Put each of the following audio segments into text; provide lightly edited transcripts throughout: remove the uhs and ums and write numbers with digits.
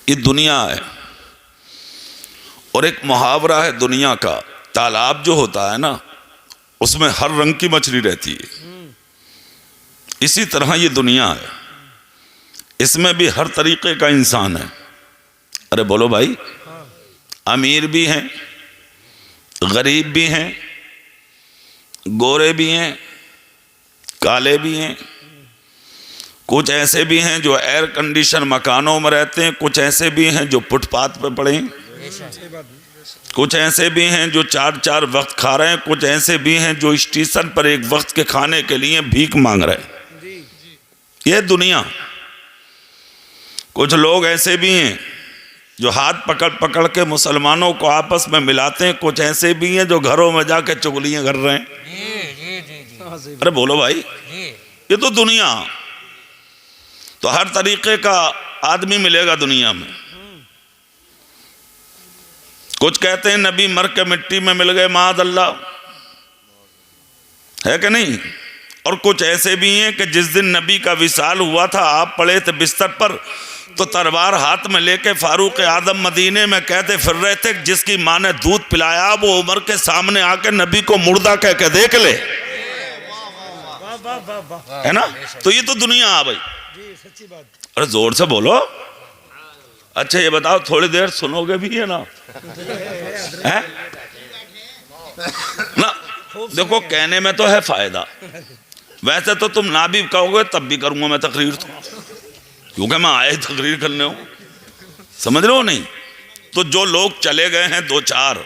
ये दुनिया है। और एक मुहावरा है दुनिया का, तालाब जो होता है ना उसमें हर रंग की मछली रहती है। इसी तरह ये दुनिया है, इसमें भी हर तरीके का इंसान है। अरे बोलो भाई, अमीर भी हैं, गरीब भी हैं, गोरे भी हैं, काले भी हैं, कुछ ऐसे भी हैं जो एयर कंडीशन मकानों में रहते हैं, कुछ ऐसे भी हैं जो फुटपाथ पर पड़े हैं, कुछ ऐसे भी हैं जो 4-4 वक्त खा रहे हैं, कुछ ऐसे भी हैं जो स्टेशन पर एक वक्त के खाने के लिए भीख मांग रहे हैं। यह दुनिया। कुछ लोग ऐसे भी हैं जो हाथ पकड़ पकड़ के मुसलमानों को आपस में मिलाते हैं, कुछ ऐसे भी हैं जो घरों में जाके चुगलियां कर रहे हैं। अरे बोलो भाई, ये तो दुनिया। तो हर तरीके का आदमी मिलेगा दुनिया में। कुछ कहते हैं नबी मर के मिट्टी में मिल गए, माअल्लाह, है कि नहीं। और कुछ ऐसे भी हैं कि जिस दिन नबी का विसाल हुआ था, आप पड़े थे बिस्तर पर, तो तलवार हाथ में लेके फारूक आदम मदीने में कहते फिर रहे थे, जिसकी माँ ने दूध पिलाया वो उमर के सामने आके नबी को मुर्दा कह के देख ले, है ना। तो ये तो दुनिया आ भाई। अरे जोर से बोलो। अच्छा ये बताओ, थोड़ी देर सुनोगे भी है ना? है ना। देखो कहने में तो है फायदा, वैसे तो तुम ना भी कहोगे तब भी करूंगा मैं तकरीर, तो क्योंकि मैं आया ही तकरीर करने हूं, समझ रहे हो नहीं। तो जो लोग चले गए हैं 2-4,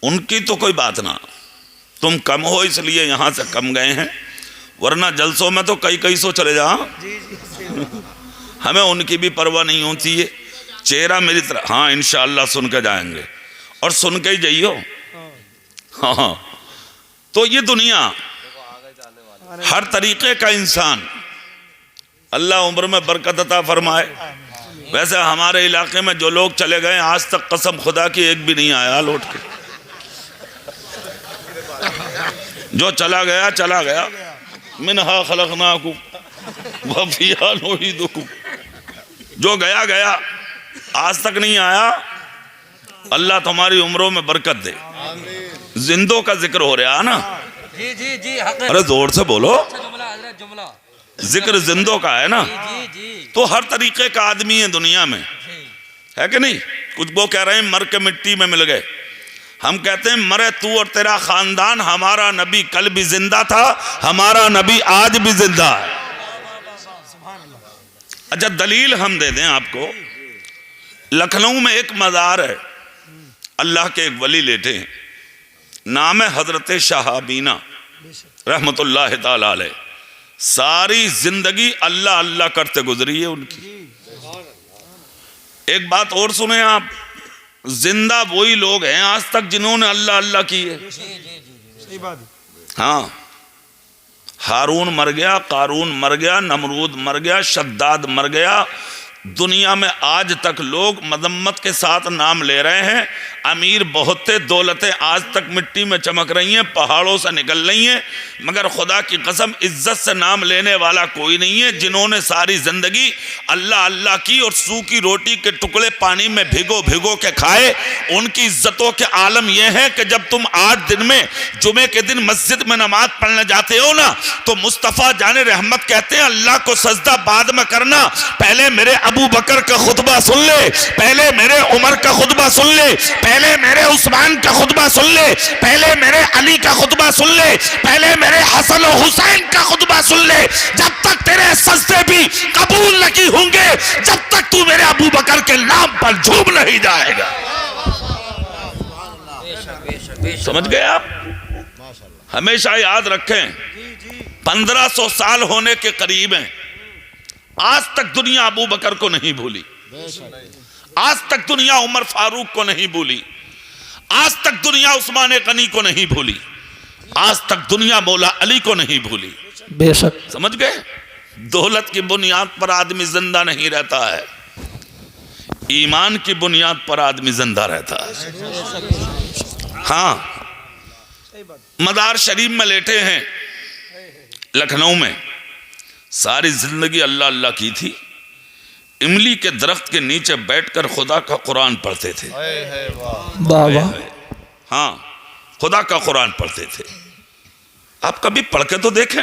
उनकी तो कोई बात ना, तुम कम हो इसलिए यहां से कम गए हैं, वरना जलसों में तो कई सौ चले जा। हमें उनकी भी परवाह नहीं होती है। चेहरा मेरी तरह, हाँ इंशाअल्लाह सुन के जाएंगे, और सुन के ही जाइयो। हाँ, तो ये दुनिया, हर तरीके का इंसान, अल्लाह उम्र में बरकत अता फरमाए। वैसे हमारे इलाके में जो लोग चले गए आज तक कसम खुदा की एक भी नहीं आया लौट के। जो चला गया चला गया। मिनहा खलकनाकुम व फीहा नुईदुकुम, जो गया गया, आज तक नहीं आया। अल्लाह तुम्हारी उम्रों में बरकत दे। जिंदों का जिक्र हो रहा है ना। जी जी जी, अरे जोर से बोलो। जिक्र जिंदों का है ना। तो हर तरीके का आदमी है दुनिया में, है कि नहीं। कुछ वो कह रहे हैं मर के मिट्टी में मिल गए, हम कहते हैं मरे तू और तेरा खानदान, हमारा नबी कल भी जिंदा था, हमारा नबी आज भी जिंदा है। अच्छा दलील हम दे दें आपको। लखनऊ में एक मज़ार है, अल्लाह के एक वली लेटे हैं, नाम है हजरत शाहबीना रहमतुल्लाह ताला अलैह। सारी जिंदगी अल्लाह अल्लाह करते गुजरी है उनकी। एक बात और सुने आप, जिंदा वही लोग हैं आज तक जिन्होंने अल्लाह अल्लाह की है। हाँ, हारून मर गया, कारून मर गया, नमरूद मर गया, शद्दाद मर गया। दुनिया में आज तक लोग मजम्मत के साथ नाम ले रहे हैं। अमीर बहुत थे, दौलतें आज तक मिट्टी में चमक रही हैं, पहाड़ों से निकल रही हैं, मगर खुदा की कसम इज्जत से नाम लेने वाला कोई नहीं है। जिन्होंने सारी जिंदगी अल्लाह अल्लाह की और सूखी रोटी के टुकड़े पानी में भिगो भिगो के खाए, उनकी इज्जतों के आलम यह है कि जब तुम 8 दिन में जुमे के दिन मस्जिद में नमाज पढ़ने जाते हो ना, तो मुस्तफ़ा जाने रहमत कहते हैं अल्लाह को सजदा बाद में करना, पहले मेरे अबू बकर का खुतबा सुन ले, पहले मेरे उमर का खुतबा सुन ले, पहले मेरे उस्मान का खुतबा सुन ले, पहले मेरे अली का खुतबा सुन ले, पहले मेरे हसन और हुसैन का खुतबा सुन ले। जब तक तेरे सजदे भी कबूल नहीं होंगे, जब तक तू मेरे अबू बकर के नाम पर झूम नहीं जाएगा। समझ गए आप? हमेशा याद रखें, 1500 साल होने के करीब हैं, आज तक दुनिया अबू बकर को नहीं भूली, आज तक दुनिया उमर फारूक को नहीं भूली, आज तक दुनिया उस्मान गनी को नहीं भूली, आज तक दुनिया मौला अली को नहीं भूली। बेशक। समझ गए? दौलत की बुनियाद पर आदमी जिंदा नहीं रहता है, ईमान की बुनियाद पर आदमी जिंदा रहता है। हाँ, मदार शरीफ में लेटे हैं लखनऊ में, सारी जिंदगी अल्लाह अल्लाह की थी। इमली के दरख्त के नीचे बैठकर खुदा का कुरान पढ़ते थे। वाह वाह। हाँ, खुदा का कुरान पढ़ते थे। आप कभी पढ़ के तो देखें।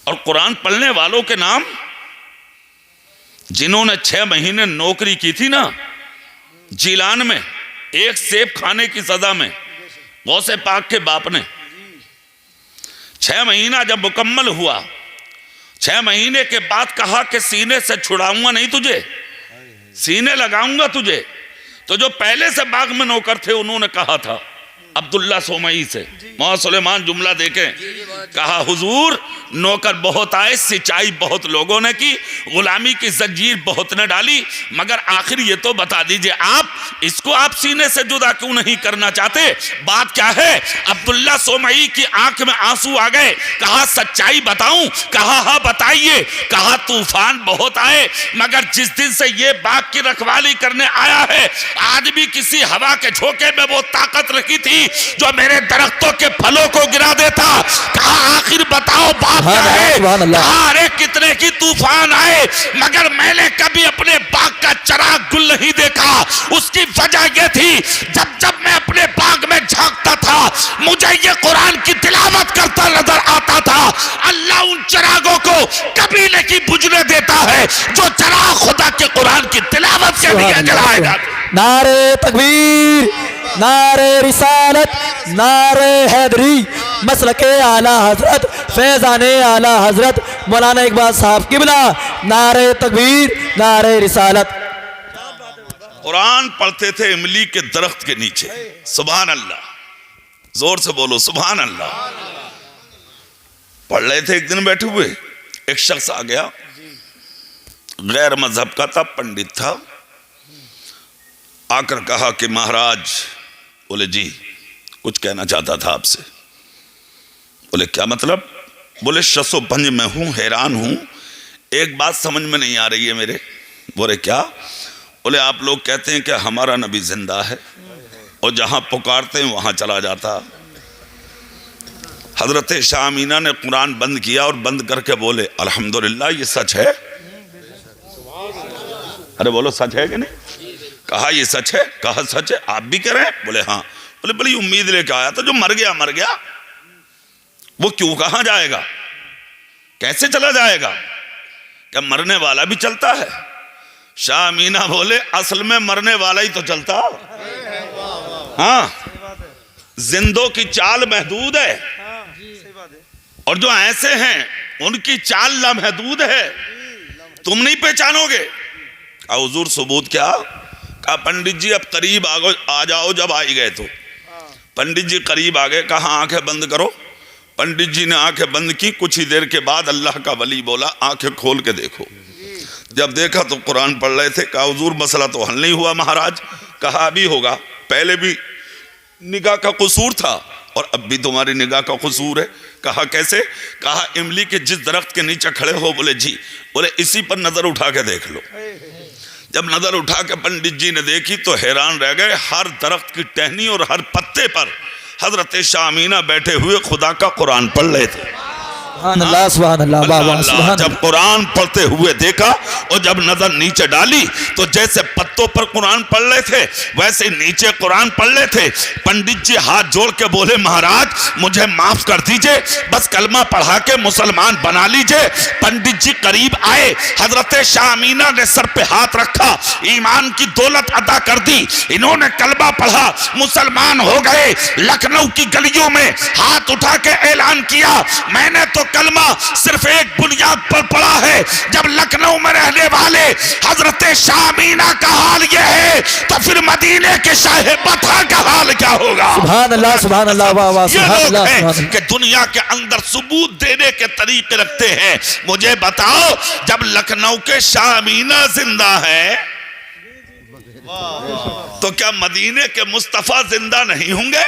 और कुरान पढ़ने वालों के नाम, जिन्होंने 6 महीने नौकरी की थी ना जिलान में, एक सेब खाने की सजा में, गौसे पाक के बाप ने 6 महीना जब मुकम्मल हुआ, 6 महीने के बाद कहा कि सीने से छुड़ाऊंगा नहीं तुझे, सीने लगाऊंगा तुझे। तो जो पहले से बाग में नौकर थे उन्होंने कहा था अब्दुल्ला सोमई से, मोहम्मद सुलेमान जुमला देके कहा, हुजूर नौकर बहुत आए, सिंचाई बहुत लोगों ने की, गुलामी की जंजीर बहुत ने डाली, मगर आखिर ये तो बता दीजिए आप इसको आप सीने से जुदा क्यों नहीं करना चाहते? बात क्या है? अब्दुल्ला सोमई की आंख में आंसू आ गए। कहा सच्चाई बताऊं? कहा हाँ बताइए। कहा तूफान बहुत आए, मगर जिस दिन से ये बाग की रखवाली करने आया है आज भी किसी हवा के झोंके में वो ताकत रखी थी जो मेरे दरख्तों के फलों को गिरा देता। कहा आखिर बताओ बात क्या है? कहा अरे कितने की तूफान आए मगर मैंने कभी अपने बाग का चराग गुल नहीं देखा। उसकी वजह यह थी जब जब मैं अपने बाग में झांकता था मुझे ये कुरान की तिलावत करता नजर आता था। अल्लाह उन चरागों को कभी नहीं बुझने देता है जो चराग खुदा के कुरान की तिलावत के लिए जलाएगा। नारे तकबीर, नारे रिसालत, नारे हैदरी, मसलके आला हजरत, फैजाने आला हजरत मौलाना इकबाल साहब किबला। नारे तकबीर, नारे रिसालत। कुरान पढ़ते थे इमली के दरख्त के नीचे। सुभान अल्लाह, जोर से बोलो सुभान अल्लाह। पढ़ रहे थे, एक दिन बैठे हुए एक शख्स आ गया, गैर मजहब का था, पंडित था, आकर कहा कि महाराज, बोले जी कुछ कहना चाहता था आपसे। बोले क्या मतलब? बोले शसो पंज में हूं, हैरान हूं, एक बात समझ में नहीं आ रही है मेरे। बोले क्या? बोले आप लोग कहते हैं कि हमारा नबी जिंदा है और जहां पुकारते हैं वहां चला जाता। हजरत शाह अमीना ने कुरान बंद किया और बंद करके बोले अल्हम्दुलिल्लाह ये सच है। अरे बोलो सच है कि नहीं? कहा ये सच है। कहा सच है, आप भी कह रहे हैं? बोले हाँ। बोले बड़ी उम्मीद लेकर आया था, जो मर गया मर गया, वो क्यों कहां जाएगा, कैसे चला जाएगा? क्या मरने वाला भी चलता है? शाह अमीना बोले असल में मरने वाला ही तो चलता। हाँ, जिंदों की चाल महदूद है और जो ऐसे हैं उनकी चाल लामहदूद है, तुम नहीं पहचानोगे। कहा हुजूर सबूत क्या? कहा पंडित जी अब करीब आ जाओ। जब आ ही गए तो पंडित जी करीब आ गए। कहा आंखें बंद करो। पंडित जी ने आंखें बंद की। कुछ ही देर के बाद अल्लाह का वली बोला आंखें खोल के देखो। जब देखा तो कुरान पढ़ रहे थे। कहा हुजूर मसला तो हल नहीं हुआ महाराज। कहा अभी होगा, पहले भी निगाह का कसूर था और अब भी तुम्हारी निगाह का कसूर है। कहा कैसे? कहा इमली के जिस दरख्त के नीचे खड़े हो। बोले जी। बोले इसी पर नजर उठा के देख लो। जब नजर उठा के पंडित जी ने देखी तो हैरान रह गए। हर दरख्त की टहनी और हर पत्ते पर हजरत शाह अमीना बैठे हुए खुदा का कुरान पढ़ रहे थे। जब कुरान पढ़ते हुए देखा और जब नजर नीचे डाली तो जैसे पत्तों पर कुरान पढ़ रहे थे वैसे नीचे कुरान पढ़ रहे थे। पंडित जी हाथ जोड़ के बोले महाराज मुझे माफ कर दीजिए, बस कलमा पढ़ा के मुसलमान बना लीजिए। पंडित जी करीब आए, हजरत शाह अमीना ने सर पे हाथ रखा, ईमान की दौलत अदा कर दी। इन्होंने कलमा पढ़ा, मुसलमान हो गए। लखनऊ की गलियों में हाथ उठा के ऐलान किया मैंने तो कलमा सिर्फ एक बुनियाद पर पड़ा है। जब लखनऊ में रहने वाले हजरत शाह अमीना का हाल यह है तो फिर मदीने के शाह बता का हाल क्या होगा? सुभान अल्लाह, सुभान अल्लाह, वाह वाह, सुभान अल्लाह। कि दुनिया के अंदर सबूत देने के तरीके रखते हैं। मुझे बताओ जब लखनऊ के शाह अमीना जिंदा है तो क्या मदीने के मुस्तफा जिंदा नहीं होंगे?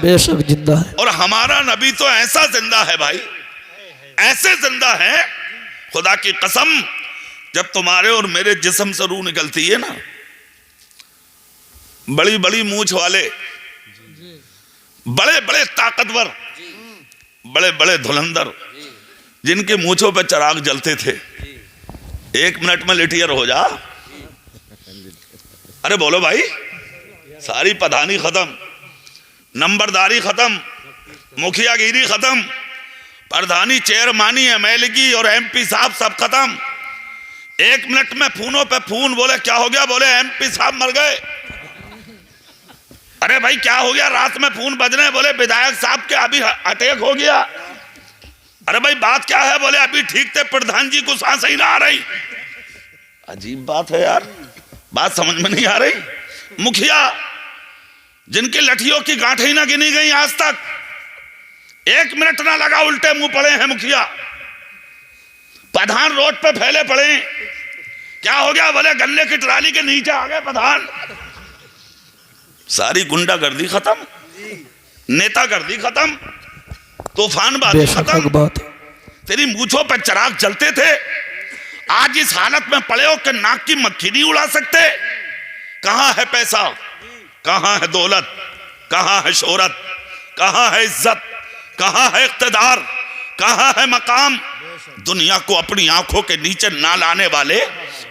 बेशक जिंदा है। और हमारा नबी तो ऐसा जिंदा है भाई, ऐसे जिंदा है खुदा की कसम। जब तुम्हारे और मेरे जिस्म से रूह निकलती है ना, बड़ी बड़ी मूंछ वाले, बड़े बड़े ताकतवर, बड़े बड़े धुलंधर, जिनके मूंछों पे चिराग जलते थे, 1 मिनट में लिटियर हो जा। अरे बोलो भाई, सारी पधानी खत्म, नंबरदारी खत्म, मुखियागिरी खत्म, प्रधानी चेयरमानी एमएलए और एमपी साहब सब खत्म। 1 मिनट में फोनों पे फोन, बोले क्या हो गया, बोले एमपी साहब मर गए। अरे भाई क्या हो गया, रात में फोन बज रहे हैं, बोले विधायक साहब के अभी अटैक हो गया। अरे भाई बात क्या है, बोले अभी ठीक थे, प्रधान जी को सांस ही ना आ रही। अजीब बात है यार, बात समझ में नहीं आ रही। मुखिया जिनकी लठियों की गांठें ना गिनी गई आज तक, 1 मिनट ना लगा, उल्टे मुंह पड़े हैं मुखिया। प्रधान रोड पे फैले पड़े, क्या हो गया, बोले गन्ने की ट्राली के नीचे आ गए प्रधान। सारी गुंडागर्दी खत्म, नेतागर्दी खत्म, तूफानबाजी खत्म। तेरी मूंछों पर चिराग जलते थे, आज इस हालत में पड़े हो कि नाक की मक्खी नहीं उड़ा सकते। कहां है पैसा, कहां है दौलत, कहां है शोहरत, कहां है इज्जत, कहां है इख्तिदार, कहां है मकाम। दुनिया को अपनी आंखों के नीचे ना लाने वाले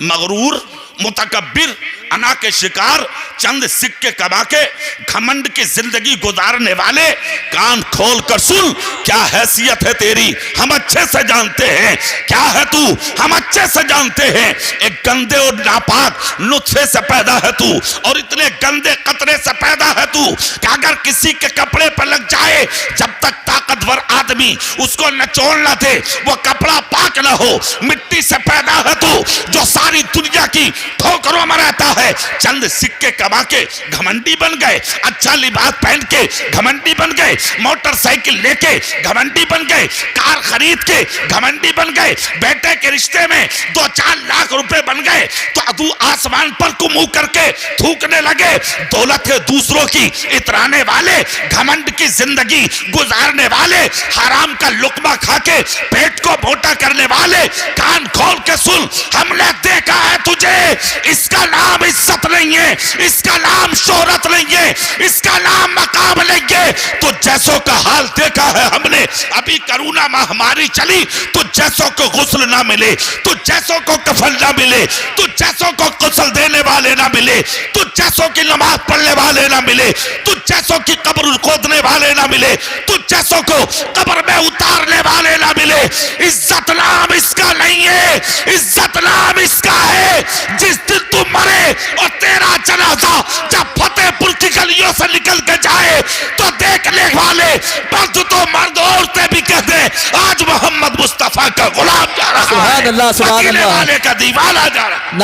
मगरूर, मुतकब्बिर, अना के शिकार, चंद सिक्के कमा के घमंड की जिंदगी गुजारने वाले, कान खोल कर सुन, क्या हैसियत है तेरी हम अच्छे से जानते हैं। क्या है तू हम अच्छे से जानते हैं। एक गंदे और नापाक नुत्फे से पैदा है तू, और इतने गंदे कतरे से पैदा है तू कि अगर किसी के कपड़े पर लग जाए, जब तक ताकतवर आदमी उसको नचोड़ न दे, वो कपड़ा पाक न हो। मिट्टी से पैदा है तू, जो सारी दुनिया की ठोकरों में रहता है। चंद सिक्के कमा के घमंडी बन गए, अच्छा लिबास पहन के घमंडी बन गए, मोटरसाइकिल लेके घमंडी बन गए, कार खरीद के घमंडी बन गए, बेटे के रिश्ते में 2-4 लाख रुपए बन गए तो तू आसमान पर को मुंह करके थूकने लगे। दौलत है दूसरों की इतराने वाले, घमंड की जिंदगी गुजारने वाले, हराम का लुकमा खा के पेट को मोटा करने वाले, कान खोल के सुन, हमने देखा है तुझे। इसका नाम इज्जत नहीं है, इसका नाम शोहरत नहीं है, इसका नाम मकाम नहीं है। तो जैसों का हाल देखा है हमने, अभी कोरोना महामारी चली तो जैसों को गुस्ल ना मिले, तो जैसों को कफन ना मिले, तो जैसों को गुस्ल देने वाले ना मिले, तो जैसों की नमाज पढ़ने वाले ना मिले, तो जैसों की कब्र खोदने वाले ना मिले, तो जैसों को कब्र में उतारने वाले ना मिले। इज्जत नाम इसका नहीं है, इज्जत नाम इसका है जिस दिन तू मरे और तेरा जनाजा जब फतेहपुर की गलियों से निकल के जाए तो देखने वाले मर्द तो मर्द, औरतें भी कहते हैं आज मोहम्मद मुस्तफा का गुलाम जा रहा है, सुभान अल्लाह, सुभान अकेले अल्लाह, वाले का दीवाना जा रहा है।